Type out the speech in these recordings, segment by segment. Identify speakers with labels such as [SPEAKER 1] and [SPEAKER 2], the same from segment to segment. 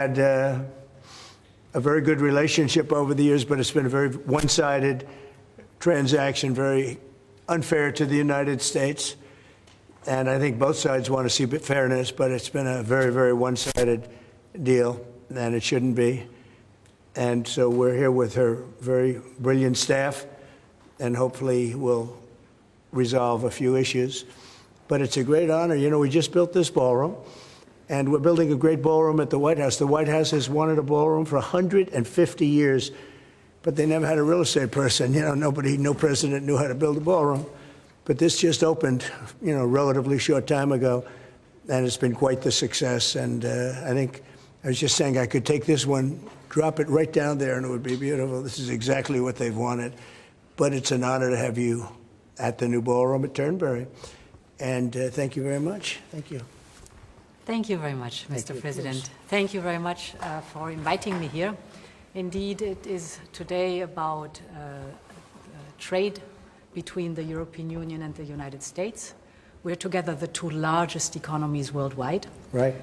[SPEAKER 1] had a very good relationship over the years, but it's been a very one-sided transaction, very unfair to the United States. And I think both sides want to see fairness, but it's been a very, very one-sided deal, and it shouldn't be. And so we're here with her very brilliant staff, and hopefully we'll resolve a few issues. But it's a great honor. You know, we just built this ballroom, and we're building a great ballroom at the White House. The White House has wanted a ballroom for 150 years, but they never had a real estate person. You know, no president knew how to build a ballroom. But this just opened, you know, a relatively short time ago, and it's been quite the success. And I think, I was just saying, I could take this one, drop it right down there, and it would be beautiful. This is exactly what they've wanted. But it's an honor to have you at the new ballroom at Turnberry. And thank you very much. Thank you.
[SPEAKER 2] Thank you very much, Mr. President. Thank you very much for inviting me here. Indeed, it is today about trade between the European Union and the United States. We're together the two largest economies worldwide.
[SPEAKER 1] Right.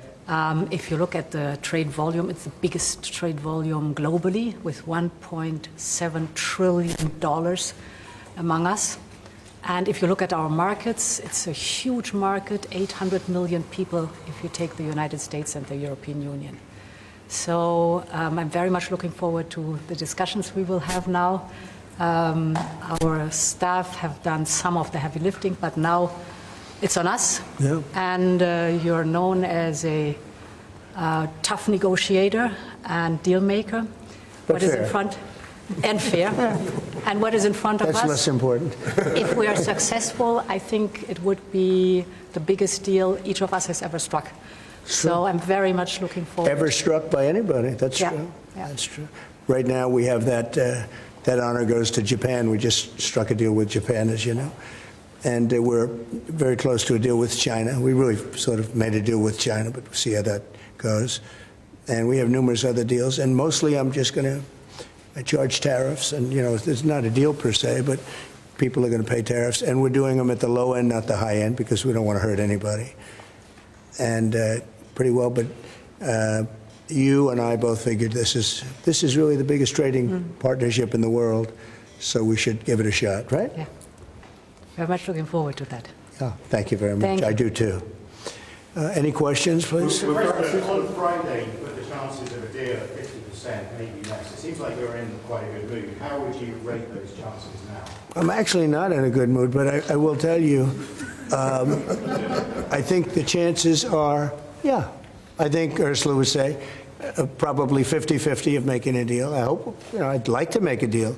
[SPEAKER 2] If you look at the trade volume, it's the biggest trade volume globally, with $1.7 trillion among us. And if you look at our markets, it's a huge market, 800 million people if you take the United States and the European Union. So I'm very much looking forward to the discussions we will have now. Our staff have done some of the heavy lifting, but now it's on us.
[SPEAKER 1] Yeah.
[SPEAKER 2] And you're known as a tough negotiator and deal maker.
[SPEAKER 1] But
[SPEAKER 2] what is in front? And fair. And what is in front of us?
[SPEAKER 1] That's less important.
[SPEAKER 2] If we are successful, I think it would be the biggest deal each of us has ever struck. So I'm very much looking forward.
[SPEAKER 1] Ever struck by anybody? That's true.
[SPEAKER 2] Yeah.
[SPEAKER 1] That's true. Right now we have that that honor goes to Japan. We just struck a deal with Japan, as you know, and we're very close to a deal with China. We really sort of made a deal with China, but we'll see how that goes. And we have numerous other deals, and mostly I'm just going to charge tariffs, and you know, it's not a deal per se, but people are going to pay tariffs, and we're doing them at the low end, not the high end, because we don't want to hurt anybody. And pretty well, but you and I both figured this is really the biggest trading partnership in the world, so we should give it a shot, right?
[SPEAKER 2] Yeah. Very much looking forward to that.
[SPEAKER 1] Oh, thank you very much. I do too. Any questions, please?
[SPEAKER 3] On Friday, you put the chances of a deal at 50%, maybe less. It seems like you're in quite a good mood. How would you rate those chances now?
[SPEAKER 1] I'm actually not in a good mood, but I will tell you, I think the chances are, yeah, I think Ursula would say, probably 50-50 of making a deal. I hope, you know, I'd like to make a deal.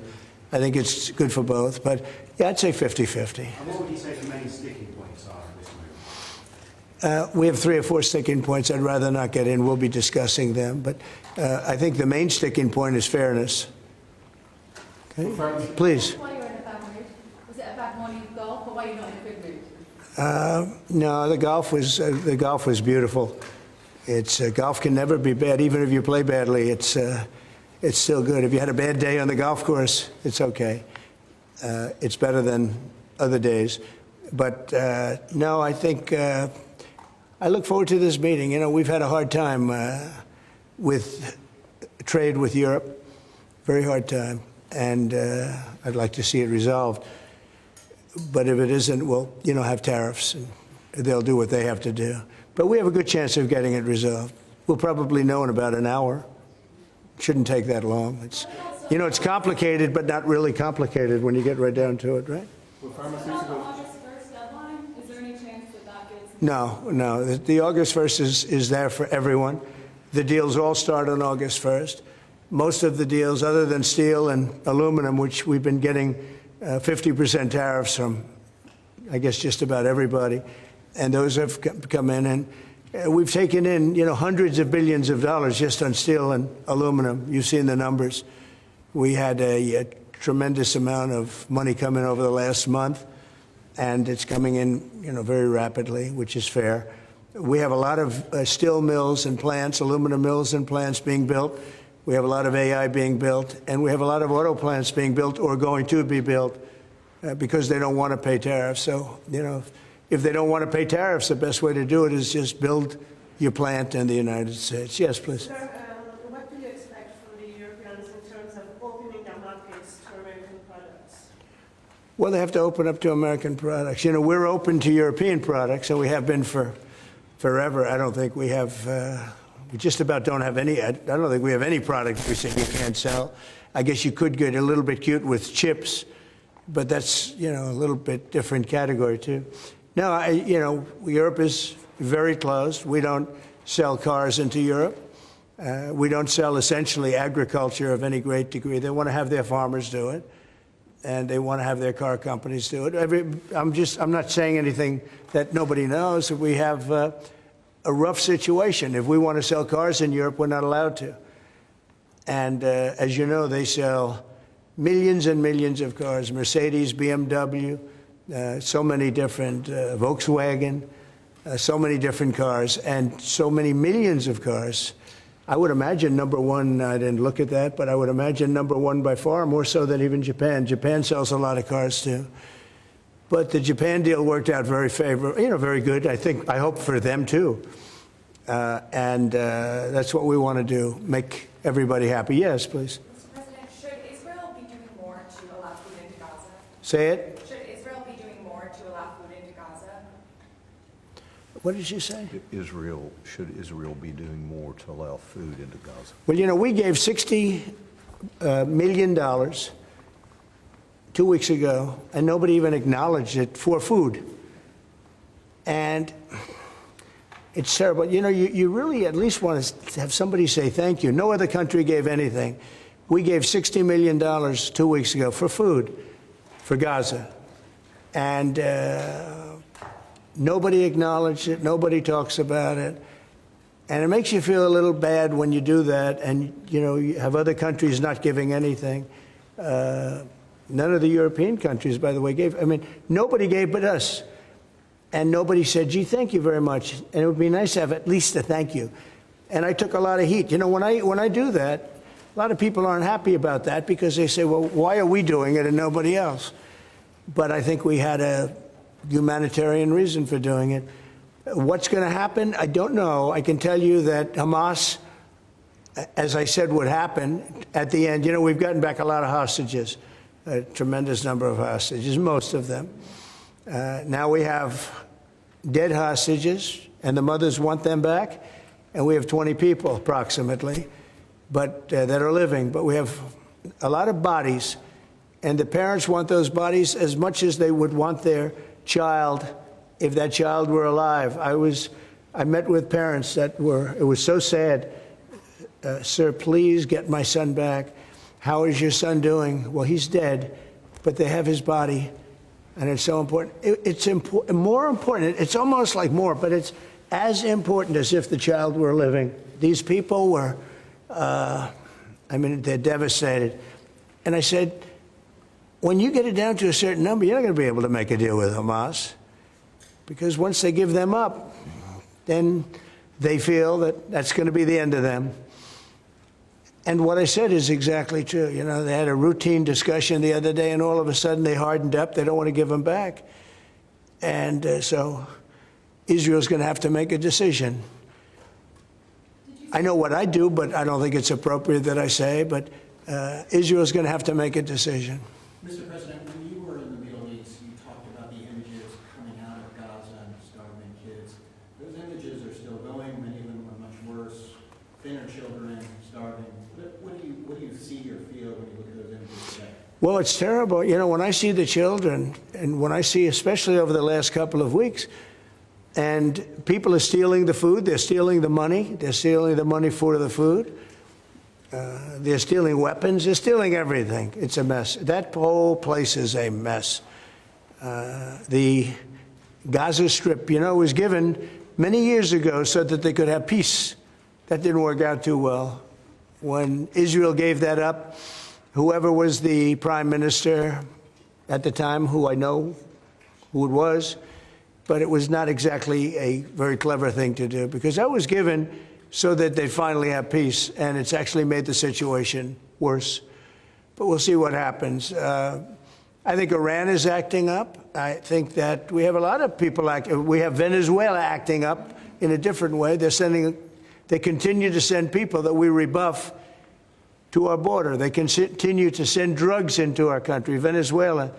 [SPEAKER 1] I think it's good for both, but yeah, I'd say 50-50.
[SPEAKER 3] And what would you say the main sticking points are in this move?
[SPEAKER 1] We have 3 or 4 sticking points. I'd rather not get in. We'll be discussing them, but I think the main sticking point is fairness. Okay, please.
[SPEAKER 4] Why you're in a bad mood? Was it a bad morning of golf, or why you're not in a good mood?
[SPEAKER 1] No, the golf was beautiful. Golf can never be bad, even if you play badly. It's still good. If you had a bad day on the golf course, it's okay. It's better than other days. But no, I think I look forward to this meeting. You know, we've had a hard time with trade with Europe, very hard time, and I'd like to see it resolved. But if it isn't, we'll, you know, have tariffs, and they'll do what they have to do. But we have a good chance of getting it resolved. We'll probably know in about an hour. Shouldn't take that long. It's, you know, it's complicated, but not really complicated when you get right down to it, right?
[SPEAKER 4] Will Pharmaceuticals August 1st deadline? Is there any chance that gets?
[SPEAKER 1] No. The August 1st is there for everyone. The deals all start on August 1st. Most of the deals, other than steel and aluminum, which we've been getting 50% tariffs from, I guess, just about everybody, and those have come in, and we've taken in, you know, hundreds of billions of dollars just on steel and aluminum. You've seen the numbers. We had a tremendous amount of money come in over the last month, and it's coming in, you know, very rapidly, which is fair. We have a lot of steel mills and plants, aluminum mills and plants being built. We have a lot of AI being built, and we have a lot of auto plants being built or going to be built because they don't want to pay tariffs. So, you know, if they don't want to pay tariffs, the best way to do it is just build your plant in the United States. Yes, please.
[SPEAKER 4] Sir,
[SPEAKER 1] Well, they have to open up to American products. You know, we're open to European products, and we have been for forever. I don't think we have, we just about don't have any, I don't think we have any product we say you can't sell. I guess you could get a little bit cute with chips, but that's, you know, a little bit different category too. No, you know, Europe is very closed. We don't sell cars into Europe. We don't sell essentially agriculture of any great degree. They want to have their farmers do it, and they want to have their car companies do it. I'm not saying anything that nobody knows. We have a rough situation. If we want to sell cars in Europe, we're not allowed to. And as you know, they sell millions and millions of cars, Mercedes, BMW, so many different, Volkswagen, so many different cars, and so many millions of cars. I would imagine number one, I didn't look at that, but I would imagine number one by far, more so than even Japan. Japan sells a lot of cars too. But the Japan deal worked out very favorable, you know, very good. I hope for them too. And that's what we want to do, make everybody happy. Yes, please.
[SPEAKER 5] Mr. President, should Israel be doing more to allow food into Gaza?
[SPEAKER 1] Say it.
[SPEAKER 5] Should Israel be doing more to allow food into Gaza?
[SPEAKER 1] What did you say?
[SPEAKER 6] Should Israel be doing more to allow food into Gaza?
[SPEAKER 1] Well, you know, we gave $60 million 2 weeks ago, and nobody even acknowledged it for food. And it's terrible. You know, you really at least want to have somebody say thank you. No other country gave anything. We gave $60 million 2 weeks ago for food for Gaza. And nobody acknowledged it. Nobody talks about it. And it makes you feel a little bad when you do that and, you know, you have other countries not giving anything. None of the European countries, by the way, gave. I mean, nobody gave but us. And nobody said, gee, thank you very much. And it would be nice to have at least a thank you. And I took a lot of heat. You know, when I do that, a lot of people aren't happy about that because they say, well, why are we doing it and nobody else? But I think we had a humanitarian reason for doing it. What's going to happen? I don't know. I can tell you that Hamas, as I said would happen, at the end, you know, we've gotten back a lot of hostages, a tremendous number of hostages, most of them. Now we have dead hostages, and the mothers want them back, and we have 20 people approximately, but that are living. But we have a lot of bodies, and the parents want those bodies as much as they would want their child if that child were alive. I met with parents that were, it was so sad. Sir, please get my son back. How is your son doing? Well, he's dead, but they have his body. And it's so important. It's more important. It's almost like more, but it's as important as if the child were living. These people were, I mean, they're devastated. And I said, when you get it down to a certain number, you're not going to be able to make a deal with Hamas. Because once they give them up, then they feel that that's going to be the end of them. And what I said is exactly true. You know, they had a routine discussion the other day, and all of a sudden they hardened up. They don't want to give them back. And so Israel's going to have to make a decision. I know what I do, but I don't think it's appropriate that I say, but Israel's going to have to make a decision.
[SPEAKER 7] Mr. President, when you were in the Middle East, you talked about the images coming out of Gaza and starving kids. Those images are still going. Many of them are much worse. Thinner children, starving. What do you see or feel when you look at those images today?
[SPEAKER 1] Well, it's terrible. You know, when I see the children, and when I see, especially over the last couple of weeks, and people are stealing the food, they're stealing the money, they're stealing the money for the food, they're stealing weapons, they're stealing everything. It's a mess. That whole place is a mess. The Gaza Strip, you know, was given many years ago so that they could have peace. That didn't work out too well. When Israel gave that up, whoever was the prime minister at the time, who I know who it was, but it was not exactly a very clever thing to do, because that was given so that they finally have peace, and it's actually made the situation worse. But we'll see what happens. I think Iran is acting up. I think that we have a lot of people acting. We have Venezuela acting up in a different way. They continue to send people that we rebuff to our border. They continue to send drugs into our country. Venezuela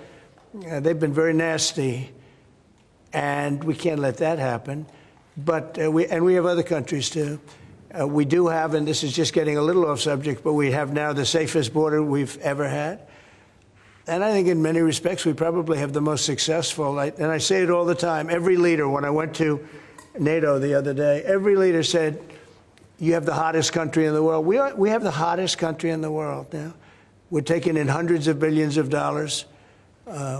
[SPEAKER 1] They've been very nasty, and we can't let that happen. But we have other countries too. We do have, and this is just getting a little off subject, but we have now the safest border we've ever had. And I think in many respects we probably have the most successful. And I say it all the time. Every leader, when I went to NATO the other day, every leader said, "You have the hottest country in the world." We have the hottest country in the world now. We're taking in hundreds of billions of dollars.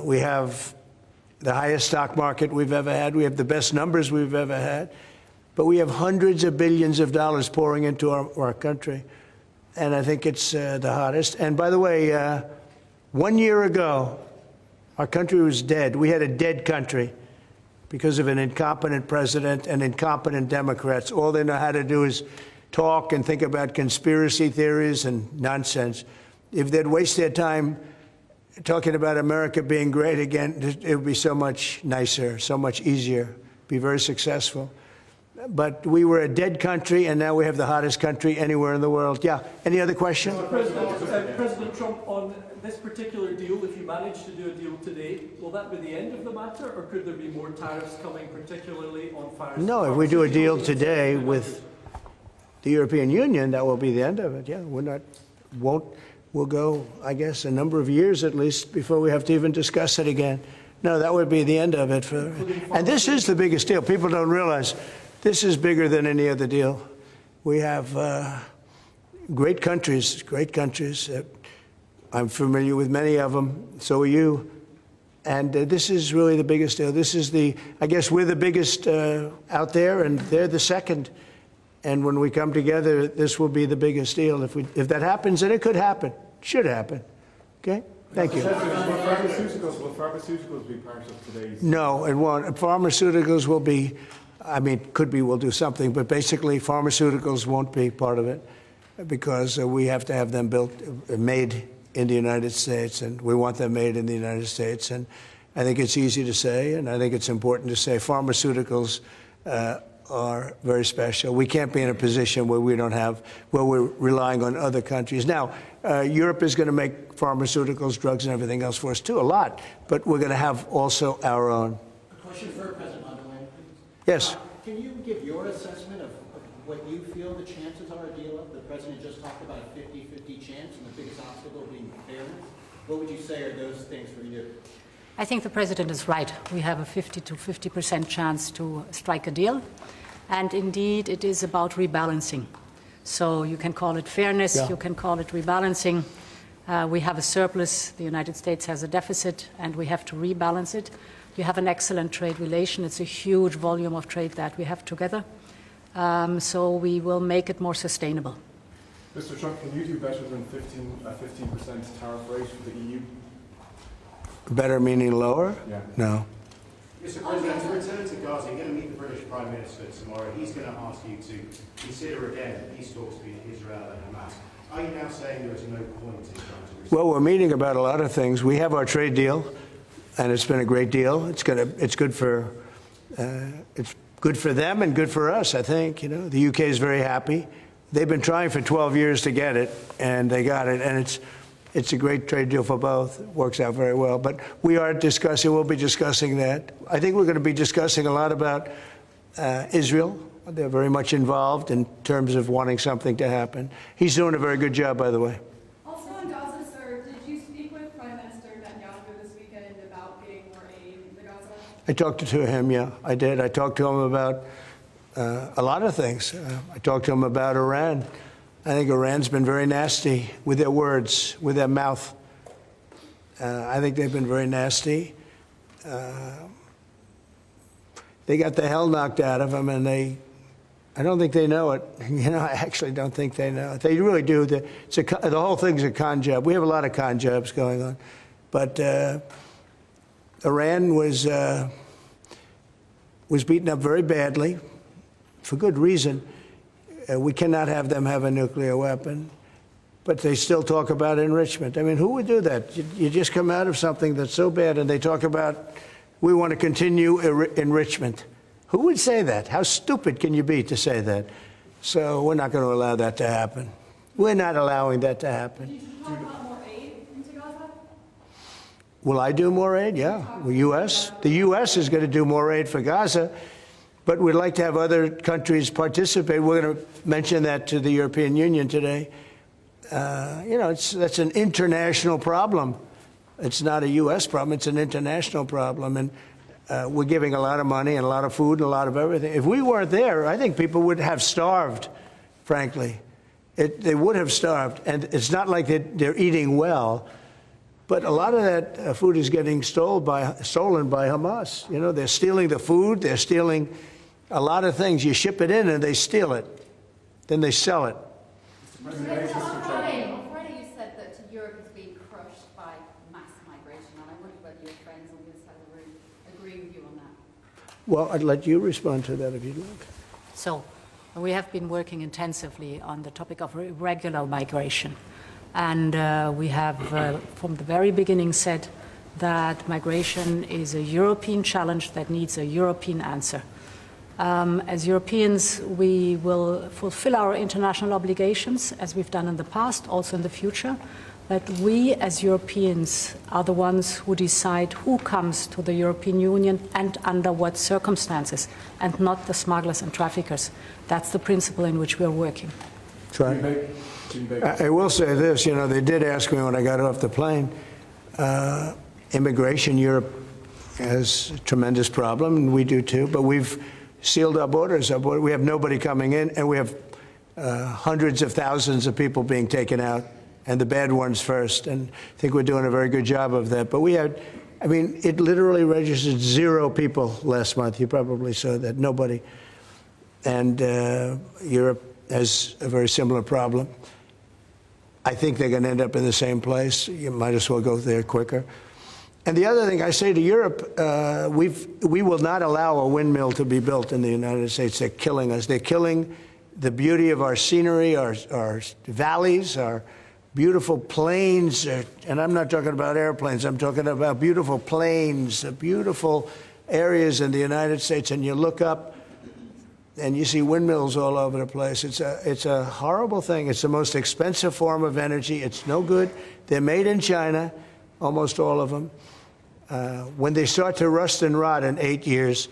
[SPEAKER 1] We have the highest stock market we've ever had. We have the best numbers we've ever had. But we have hundreds of billions of dollars pouring into our country. And I think it's the hottest. And by the way, 1 year ago, our country was dead. We had a dead country because of an incompetent president and incompetent Democrats. All they know how to do is talk and think about conspiracy theories and nonsense. If they'd waste their time talking about America being great again, it would be so much nicer, so much easier, be very successful. But we were a dead country, and now we have the hottest country anywhere in the world. Yeah. Any other question?
[SPEAKER 8] President Trump, on this particular deal, if you manage to do a deal today, will that be the end of the matter, or could there be more tariffs coming, particularly on fires?
[SPEAKER 1] No, if we do a deal today with the European Union, that will be the end of it. Yeah, we'll go, I guess, a number of years at least before we have to even discuss it again. No, that would be the end of it. And this is the biggest deal. People don't realize this is bigger than any other deal. We have great countries. I'm familiar with many of them. So are you. And this is really the biggest deal. This is I guess we're the biggest out there, and they're the second. And when we come together, this will be the biggest deal. If that happens, and it could happen, should happen. Okay? Thank you.
[SPEAKER 9] Will pharmaceuticals be part of today's?
[SPEAKER 1] No, it won't. Pharmaceuticals will be, could be, we'll do something, but basically pharmaceuticals won't be part of it because we have to have them made in the United States, and we want them made in the United States. And I think it's easy to say, and I think it's important to say pharmaceuticals are very special. We can't be in a position where we're relying on other countries. Now, Europe is going to make pharmaceuticals, drugs, and everything else for us too, a lot, but we're going to have also our own.
[SPEAKER 7] A question for President von der Leyen, please.
[SPEAKER 1] Yes.
[SPEAKER 7] Can you give your assessment of what you feel the chances are a deal of? The president just talked about a 50-50 chance, and the biggest obstacle being fairness. What would you say are those things for you?
[SPEAKER 2] I think the president is right. We have a 50 to 50% chance to strike a deal. And indeed, it is about rebalancing. So you can call it fairness, You can call it rebalancing. We have a surplus, the United States has a deficit, and we have to rebalance it. You have an excellent trade relation. It's a huge volume of trade that we have together. So we will make it more sustainable.
[SPEAKER 9] Mr. Trump, can you do better than a 15% tariff rate for the EU?
[SPEAKER 1] Better meaning lower?
[SPEAKER 9] Yeah.
[SPEAKER 1] No.
[SPEAKER 3] Mr. President, to return to Gaza, you're going to meet the British Prime Minister tomorrow. He's going to ask you to consider again peace talks between Israel and Hamas. Are you now saying there is no point in trying to resolve?
[SPEAKER 1] Well, we're meeting about a lot of things. We have our trade deal, and it's been a great deal. It's good for them and good for us, I think. The UK is very happy. They've been trying for 12 years to get it, and they got it, and it's a great trade deal for both. It works out very well. But we'll be discussing that. I think we're going to be discussing a lot about Israel. They're very much involved in terms of wanting something to happen. He's doing a very good job, by the way.
[SPEAKER 4] Also in Gaza, sir, did you speak with Prime Minister Netanyahu this weekend about getting more aid to Gaza?
[SPEAKER 1] I talked to him, yeah, I did. I talked to him about a lot of things. I talked to him about Iran. I think Iran's been very nasty with their words, with their mouth. I think they've been very nasty. They got the hell knocked out of them, and I don't think they know it. I actually don't think they know it. They really do. The whole thing's a con job. We have a lot of con jobs going on. But Iran was beaten up very badly, for good reason. We cannot have them have a nuclear weapon, but they still talk about enrichment. I mean, who would do that? You just come out of something that's so bad, and they talk about, we want to continue enrichment. Who would say that? How stupid can you be to say that? So we're not going to allow that to happen. We're not allowing that to happen.
[SPEAKER 4] Did you talk about more aid into Gaza?
[SPEAKER 1] Will I do more aid? Yeah. The U.S. is going to do more aid for Gaza, but we'd like to have other countries participate. We're going to mention that to the European Union today. That's an international problem. It's not a U.S. problem. It's an international problem. And we're giving a lot of money and a lot of food and a lot of everything. If we weren't there, I think people would have starved, frankly. They would have starved. And it's not like they're eating well. But a lot of that food is getting stolen by Hamas. They're stealing the food. They're stealing a lot of things. You ship it in and they steal it. Then they sell it.
[SPEAKER 10] On Friday you said that Europe is being crushed by mass migration, and I wonder whether your friends on the other side of the room agree with you on that.
[SPEAKER 1] Well, I'd let you respond to that if you'd like.
[SPEAKER 2] So we have been working intensively on the topic of irregular migration. And we have, from the very beginning, said that migration is a European challenge that needs a European answer. As Europeans, we will fulfill our international obligations, as we've done in the past, also in the future. But we, as Europeans, are the ones who decide who comes to the European Union and under what circumstances, and not the smugglers and traffickers. That's the principle in which we are working.
[SPEAKER 1] Try. I will say this, they did ask me when I got off the plane, immigration, Europe has a tremendous problem, and we do too, but we've sealed our borders. We have nobody coming in, and we have hundreds of thousands of people being taken out, and the bad ones first, and I think we're doing a very good job of that. But it literally registered 0 people last month. You probably saw that, nobody. And Europe has a very similar problem. I think they're going to end up in the same place. You might as well go there quicker. And the other thing I say to Europe, we will not allow a windmill to be built in the United States. They're killing us. They're killing the beauty of our scenery, our valleys, our beautiful plains. And I'm not talking about airplanes. I'm talking about beautiful plains, beautiful areas in the United States. And you look up, and you see windmills all over the place. It's a horrible thing. It's the most expensive form of energy. It's no good. They're made in China, almost all of them. When they start to rust and rot in 8 years,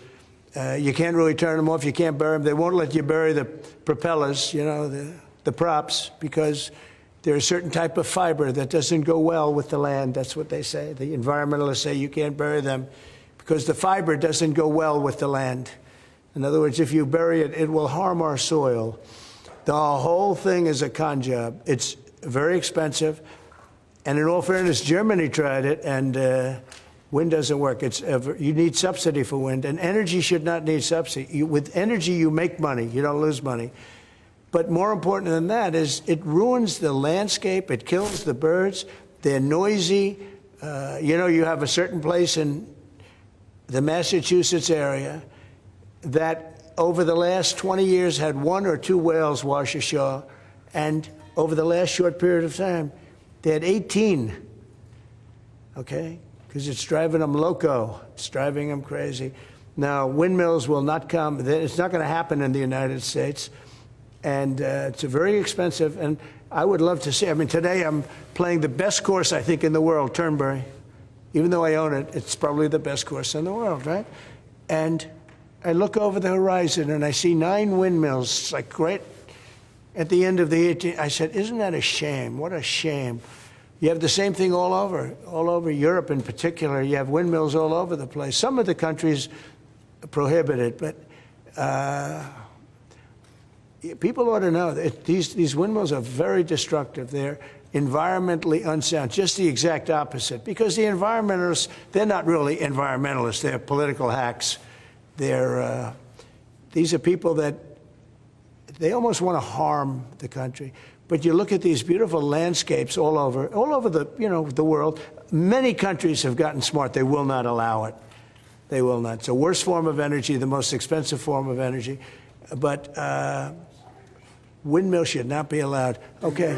[SPEAKER 1] you can't really turn them off. You can't bury them. They won't let you bury the propellers, the props, because they're a certain type of fiber that doesn't go well with the land. That's what they say. The environmentalists say you can't bury them because the fiber doesn't go well with the land. In other words, if you bury it, it will harm our soil. The whole thing is a con job. It's very expensive. And in all fairness, Germany tried it, and wind doesn't work. You need subsidy for wind, and energy should not need subsidy. With energy, you make money. You don't lose money. But more important than that is it ruins the landscape. It kills the birds. They're noisy. You have a certain place in the Massachusetts area that over the last 20 years had 1 or 2 whales wash ashore, and over the last short period of time, they had 18, okay? Because it's driving them loco. It's driving them crazy. Now, windmills will not come. It's not going to happen in the United States, and it's very expensive, and I would love to see. Today I'm playing the best course, I think, in the world, Turnberry. Even though I own it, it's probably the best course in the world, right? And I look over the horizon and I see 9 windmills. It's like great. At the end of the 18th, I said, isn't that a shame? What a shame. You have the same thing all over Europe in particular. You have windmills all over the place. Some of the countries prohibit it, but people ought to know that these windmills are very destructive. They're environmentally unsound, just the exact opposite. Because the environmentalists, they're not really environmentalists. They're political hacks. These are people that they almost want to harm the country. But you look at these beautiful landscapes all over the world. Many countries have gotten smart. They will not allow it. They will not. It's the worst form of energy, the most expensive form of energy. But windmills should not be allowed. Okay.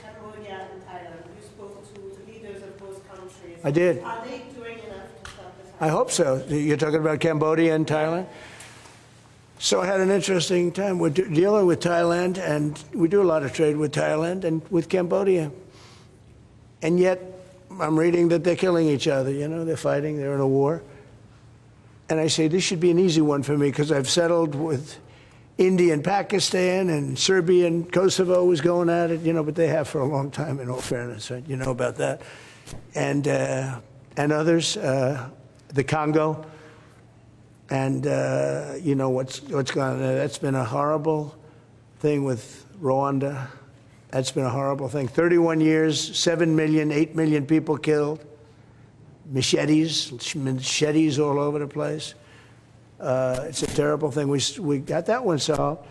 [SPEAKER 11] Cambodia and Thailand. You spoke to leaders of both countries.
[SPEAKER 1] I did.
[SPEAKER 11] Are they doing enough to stop this?
[SPEAKER 1] I hope so. You're talking about Cambodia and Thailand? So I had an interesting time. We're dealing with Thailand, and we do a lot of trade with Thailand and with Cambodia. And yet, I'm reading that they're killing each other, you know, they're fighting, they're in a war. And I say, this should be an easy one for me because I've settled with India and Pakistan, and Serbia and Kosovo was going at it, you know, but they have for a long time, in all fairness, right? You know about that. And others, the Congo, and you know what's gone on there. That's been a horrible thing with Rwanda. That's been a horrible thing. 31 years, 7 million, 8 million people killed. Machetes all over the place. It's a terrible thing. We got that one solved.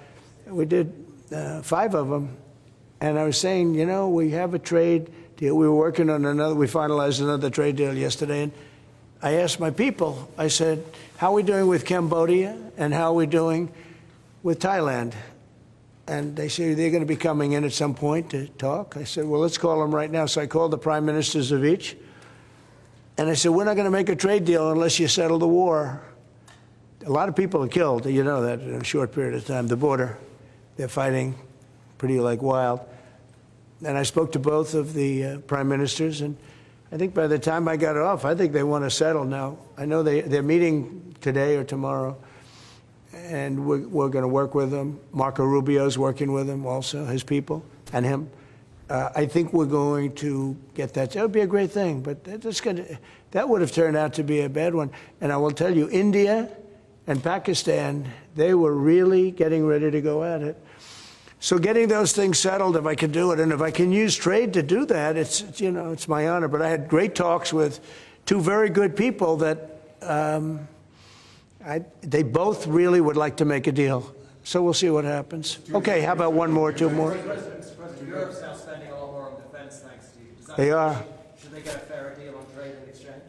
[SPEAKER 1] We did 5 of them. And I was saying, you know, we have a trade deal. We were working on another. We finalized another trade deal yesterday. And I asked my people, I said, how are we doing with Cambodia and how are we doing with Thailand? And they say they're going to be coming in at some point to talk. I said, well, let's call them right now. So I called the prime ministers of each. And I said, we're not going to make a trade deal unless you settle the war. A lot of people are killed, you know that, in a short period of time. The border, they're fighting pretty like wild. And I spoke to both of the prime ministers, and I think by the time I got off, I think they want to settle now. I know they're meeting today or tomorrow, and we're going to work with them. Marco Rubio's working with them also, his people, and him. I think we're going to get that. That would be a great thing, but that would have turned out to be a bad one. And I will tell you, India and Pakistan, they were really getting ready to go at it. So getting those things settled, if I can do it, and if I can use trade to do that, it's you know, it's my honor. But I had great talks with 2 very good people that they both really would like to make a deal. So we'll see what happens. Okay, how about 1 more, 2 more?
[SPEAKER 8] Europe's now spending a lot more on defense, thanks to you.
[SPEAKER 1] They are.
[SPEAKER 8] Should they get a fairer deal on trade and exchange?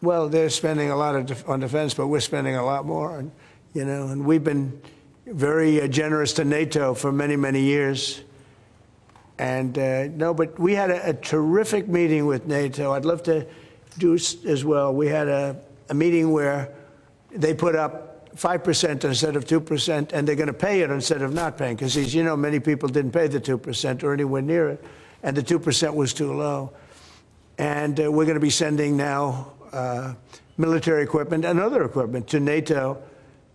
[SPEAKER 1] Well, they're spending a lot on defense, but we're spending a lot more, and you know, and we've been very generous to NATO for many, many years. And no, but we had a terrific meeting with NATO. I'd love to do as well. We had a meeting where they put up 5% instead of 2%, and they're going to pay it instead of not paying, because as you know, many people didn't pay the 2% or anywhere near it, and the 2% was too low. And we're going to be sending now military equipment and other equipment to NATO,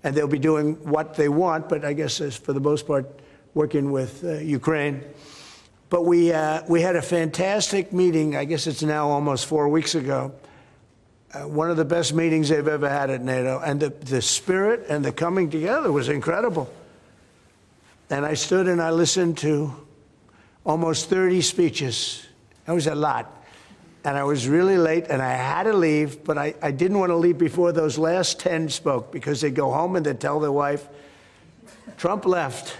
[SPEAKER 1] and they'll be doing what they want, but I guess for the most part, working with Ukraine. But we had a fantastic meeting. I guess it's now almost 4 weeks ago. One of the best meetings they've ever had at NATO, and the spirit and the coming together was incredible. And I stood and I listened to almost 30 speeches. That was a lot. And I was really late, and I had to leave, but I didn't want to leave before those last 10 spoke, because they'd go home and they'd tell their wife, Trump left.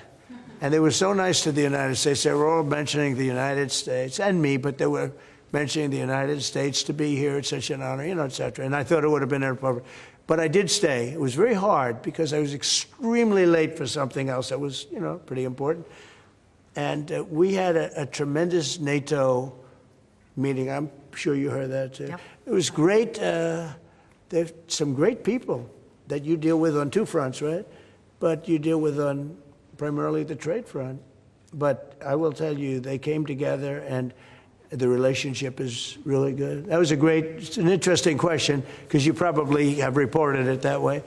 [SPEAKER 1] And they were so nice to the United States. They were all mentioning the United States, and me, but they were mentioning the United States to be here. It's such an honor, you know, et cetera. And I thought it would have been inappropriate. But I did stay. It was very hard, because I was extremely late for something else that was, you know, pretty important. And we had a tremendous NATO meeting. I'm sure you heard that too. Yep. It was great. There's some great people that you deal with on 2 fronts, right? But you deal with on primarily the trade front. But I will tell you, they came together, and the relationship is really good. That was it's an interesting question, because you probably have reported it that way.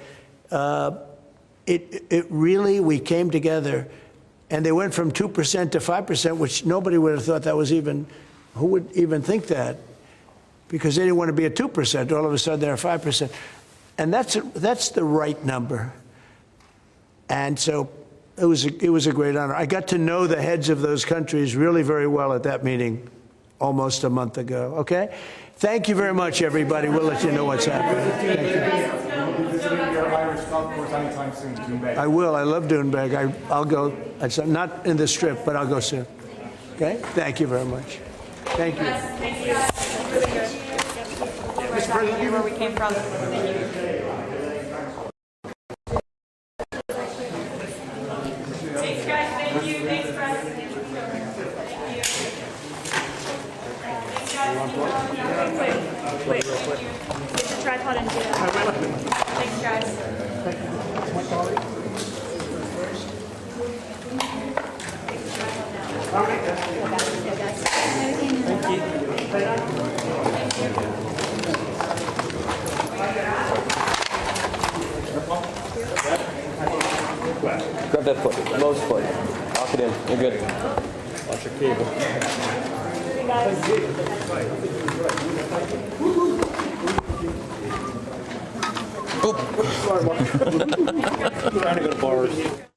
[SPEAKER 1] It really, we came together, and they went from 2% to 5%, which nobody would have thought that was even, who would even think that? Because they didn't want to be at 2%. All of a sudden, they're 5%. And that's the right number. And so it was a great honor. I got to know the heads of those countries really very well at that meeting almost a month ago. Okay? Thank you very much, everybody. We'll let you know what's happening. Thank you.
[SPEAKER 9] Will you be visiting your Irish golf course anytime soon, Doonbeg?
[SPEAKER 1] I will. I love Doonbeg. I'll go. It's not in the Strip, but I'll go soon. Okay? Thank you very much. Thank you.
[SPEAKER 5] Thank you. Really good. Mr. President, where we came from. Thank you. Thanks, guys. Thank you. Thanks, Press. Thank you. Thanks, guys. Wait. Get the tripod and do that. Thanks, guys.
[SPEAKER 1] Thank you. My colleague.
[SPEAKER 12] Grab that foot, lowest foot. Lock it in. You're good. Watch your cable. Oop. Trying to go to bars.